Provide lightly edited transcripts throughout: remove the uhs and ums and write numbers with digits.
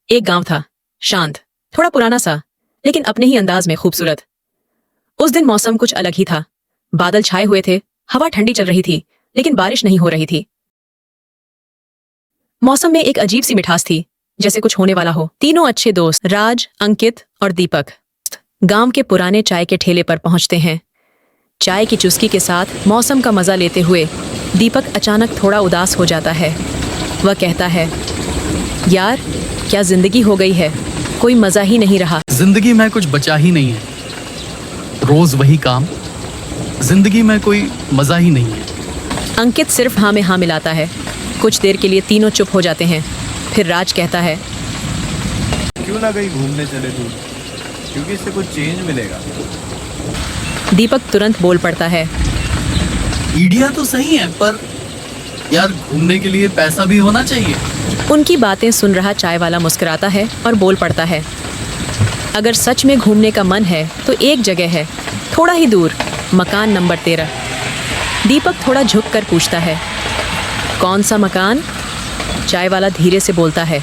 एक गांव था, शांत, थोड़ा पुराना सा, लेकिन अपने ही अंदाज में खूबसूरत। उस दिन मौसम कुछ अलग ही था। बादल छाए हुए थे, हवा ठंडी चल रही थी, लेकिन बारिश नहीं हो रही थी। मौसम में एक अजीब सी मिठास थी, जैसे कुछ होने वाला हो। तीनों अच्छे दोस्त राज, अंकित और दीपक गांव के पुराने चाय के ठेले पर पहुंचते हैं। चाय की चुस्की के साथ मौसम का मजा लेते हुए दीपक अचानक थोड़ा उदास हो जाता है। वह कहता है, यार क्या जिंदगी हो गई है, कोई मजा ही नहीं रहा। जिंदगी में कुछ बचा ही नहीं है, रोज वही काम, जिंदगी में कोई मजा ही नहीं है। अंकित सिर्फ हाँ में हाँ मिलाता है। कुछ देर के लिए तीनों चुप हो जाते हैं। फिर राज कहता है, क्यों ना कहीं घूमने चले तू, क्योंकि इससे कुछ चेंज मिलेगा। दीपक तुरंत बोल पड़ता है, आइडिया तो सही है, पर यार घूमने के लिए पैसा भी होना चाहिए। उनकी बातें सुन रहा चाय वाला मुस्कुराता है और बोल पड़ता है, अगर सच में घूमने का मन है तो एक जगह है, थोड़ा ही दूर, मकान नंबर 13। दीपक थोड़ा झुक कर पूछता है, कौन सा मकान? चाय वाला धीरे से बोलता है,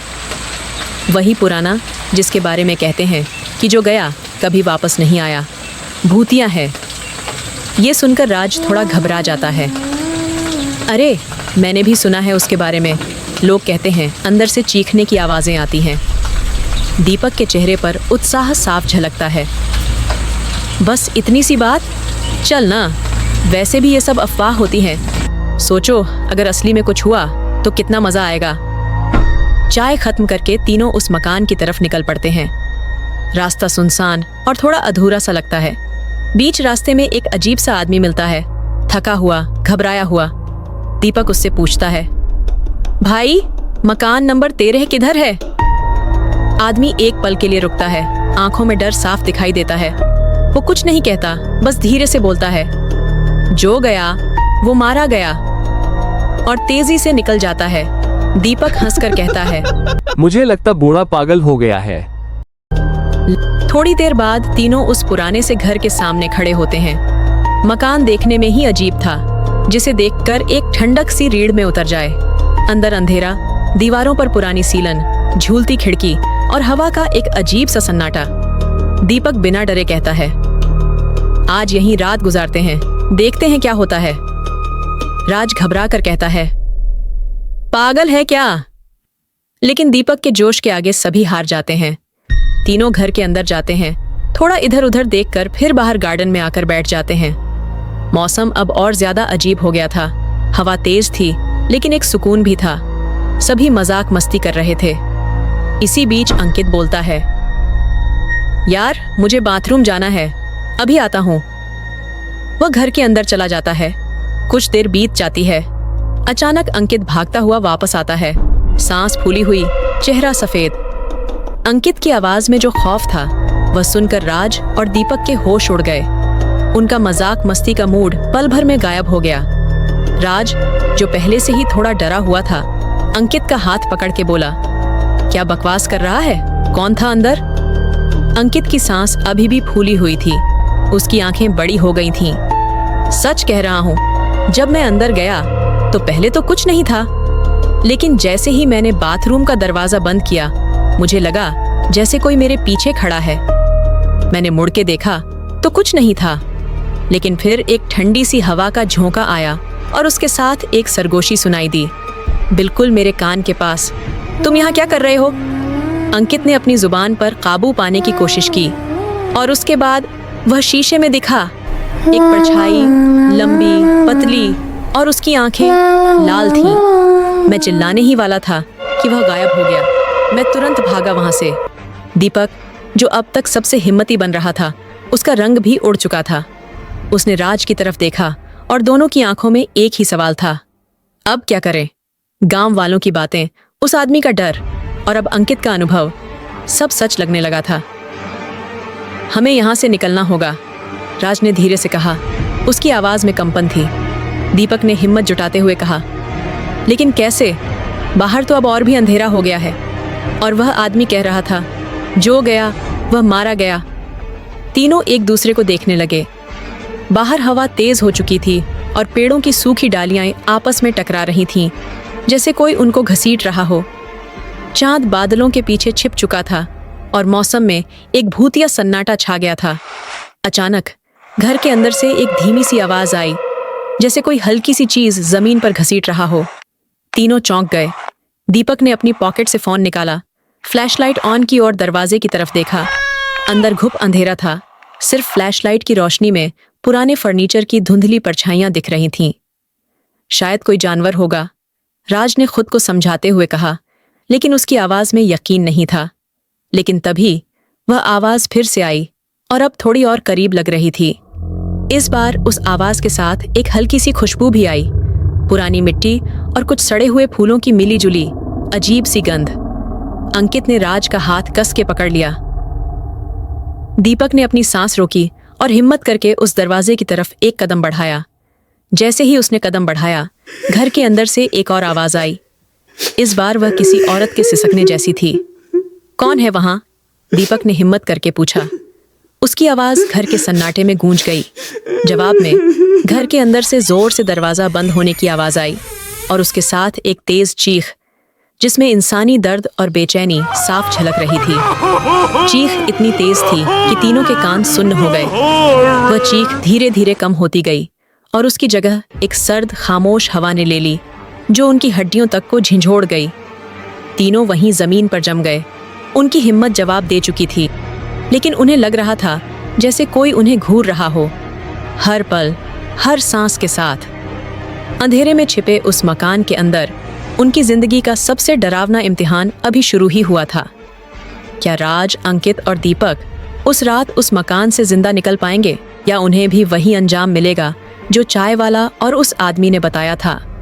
वही पुराना जिसके बारे में कहते हैं कि जो गया कभी वापस नहीं आया, भूतिया है। ये सुनकर राज थोड़ा घबरा जाता है। अरे मैंने भी सुना है उसके बारे में, लोग कहते हैं। अंदर से चीखने की आवाज़ें आती हैं। दीपक के चेहरे पर उत्साह साफ झलकता है। बस इतनी सी बात, चल ना, वैसे भी ये सब अफवाह होती हैं। सोचो अगर असली में कुछ हुआ तो कितना मज़ा आएगा। चाय खत्म करके तीनों उस मकान की तरफ निकल पड़ते हैं। रास्ता सुनसान और थोड़ा अधूरा सा लगता है। बीच रास्ते में एक अजीब सा आदमी मिलता है, थका हुआ, घबराया हुआ। दीपक उससे पूछता है, भाई मकान नंबर 13 किधर है? आदमी एक पल के लिए रुकता है, आंखों में डर साफ दिखाई देता है। वो कुछ नहीं कहता, बस धीरे से बोलता है, जो गया वो मारा गया, और तेजी से निकल जाता है। दीपक हंसकर कहता है, मुझे लगता बूढ़ा पागल हो गया है। थोड़ी देर बाद तीनों उस पुराने से घर के सामने खड़े होते हैं। मकान देखने में ही अजीब था, जिसे देखकर एक ठंडक सी रीढ़ में उतर जाए। अंदर अंधेरा, दीवारों पर पुरानी सीलन, झूलती खिड़की और हवा का एक अजीब सा सन्नाटा। दीपक बिना डरे कहता है, आज यहीं रात गुजारते हैं, देखते हैं क्या होता है। राज घबरा कर कहता है, पागल है क्या? लेकिन दीपक के जोश के आगे सभी हार जाते हैं। तीनों घर के अंदर जाते हैं, थोड़ा इधर उधर देखकर फिर बाहर गार्डन में आकर बैठ जाते हैं। मौसम अब और ज्यादा अजीब हो गया था। हवा तेज थी, लेकिन एक सुकून भी था। सभी मजाक मस्ती कर रहे थे। इसी बीच अंकित बोलता है, यार मुझे बाथरूम जाना है, अभी आता हूँ। वह घर के अंदर चला जाता है। कुछ देर बीत जाती है। अचानक अंकित भागता हुआ वापस आता है, सांस फूली हुई, चेहरा सफेद। अंकित की आवाज में जो खौफ था, वह सुनकर राज और दीपक के होश उड़ गए। उनका मजाक मस्ती का मूड पल भर में गायब हो गया। राज, जो पहले से ही थोड़ा डरा हुआ था, अंकित का हाथ पकड़ के बोला, क्या बकवास कर रहा है? कौन था अंदर? अंकित की सांस अभी भी फूली हुई थी, उसकी आंखें बड़ी हो गई थीं। सच कह रहा हूँ, जब मैं अंदर गया तो पहले तो कुछ नहीं था, लेकिन जैसे ही मैंने बाथरूम का दरवाजा बंद किया, मुझे लगा जैसे कोई मेरे पीछे खड़ा है। मैंने मुड़ के देखा तो कुछ नहीं था, लेकिन फिर एक ठंडी सी हवा का झोंका आया और उसके साथ एक सरगोशी सुनाई दी, बिल्कुल मेरे कान के पास। तुम यहाँ क्या कर रहे हो? अंकित ने अपनी जुबान पर काबू पाने की कोशिश की, और उसके बाद वह शीशे में दिखा। एक परछाई, लंबी, पतली, और उसकी आंखें लाल थीं। मैं चिल्लाने ही वाला था कि वह गायब हो गया। मैं तुरंत भागा वहां से। दीपक, जो अब तक सबसे हिम्मती बन रहा था, उसका रंग भी उड़ चुका था। उसने राज की तरफ देखा और दोनों की आंखों में एक ही सवाल था, अब क्या करें? गांव वालों की बातें, उस आदमी का डर और अब अंकित का अनुभव, सब सच लगने लगा था। हमें यहां से निकलना होगा, राज ने धीरे से कहा। उसकी आवाज में कंपन थी। दीपक ने हिम्मत जुटाते हुए कहा, लेकिन कैसे? बाहर तो अब और भी अंधेरा हो गया है, और वह आदमी कह रहा था, जो गया वह मारा गया। तीनों एक दूसरे को देखने लगे। बाहर हवा तेज हो चुकी थी और पेड़ों की सूखी डालियां आपस में टकरा रही थीं, जैसे कोई उनको घसीट रहा हो। चांद बादलों के पीछे छिप चुका था और मौसम में एक भूतिया सन्नाटा छा गया था। अचानक घर के अंदर से एक धीमी सी आवाज आई, जैसे कोई हल्की सी चीज जमीन पर घसीट रहा हो। तीनों चौंक गए। दीपक ने अपनी पॉकेट से फोन निकाला, फ्लैशलाइट ऑन की और दरवाजे की तरफ देखा। अंदर घुप अंधेरा था। सिर्फ फ्लैशलाइट की रोशनी में पुराने फर्नीचर की धुंधली परछाइयां दिख रही थीं। शायद कोई जानवर होगा, राज ने खुद को समझाते हुए कहा, लेकिन उसकी आवाज में यकीन नहीं था। लेकिन तभी वह आवाज फिर से आई और अब थोड़ी और करीब लग रही थी। इस बार उस आवाज के साथ एक हल्की सी खुशबू भी आई, पुरानी मिट्टी और कुछ सड़े हुए फूलों की मिली-जुली अजीब सी गंध। अंकित ने राज का हाथ कस के पकड़ लिया। दीपक ने अपनी सांस रोकी और हिम्मत करके उस दरवाजे की तरफ एक कदम बढ़ाया। जैसे ही उसने कदम बढ़ाया, घर के अंदर से एक और आवाज आई। इस बार वह किसी औरत के सिसकने जैसी थी। कौन है वहां? दीपक ने हिम्मत करके पूछा। उसकी आवाज घर के सन्नाटे में गूंज गई। जवाब में घर के अंदर से जोर से दरवाजा बंद होने की आवाज आई और उसके साथ एक तेज चीख, जिसमें इंसानी दर्द और बेचैनी साफ झलक रही थी। चीख इतनी तेज थी कि तीनों के कान सुन्न हो गए। वह चीख धीरे धीरे कम होती गई और उसकी जगह एक सर्द खामोश हवा ने ले ली, जो उनकी हड्डियों तक को झिंझोड़ गई। तीनों वहीं जमीन पर जम गए। उनकी हिम्मत जवाब दे चुकी थी, लेकिन उन्हें लग रहा था जैसे कोई उन्हें घूर रहा हो, हर पल, हर सांस के साथ। अंधेरे में छिपे उस मकान के अंदर उनकी जिंदगी का सबसे डरावना इम्तिहान अभी शुरू ही हुआ था। क्या राज, अंकित और दीपक उस रात उस मकान से जिंदा निकल पाएंगे, या उन्हें भी वही अंजाम मिलेगा जो चाय वाला और उस आदमी ने बताया था?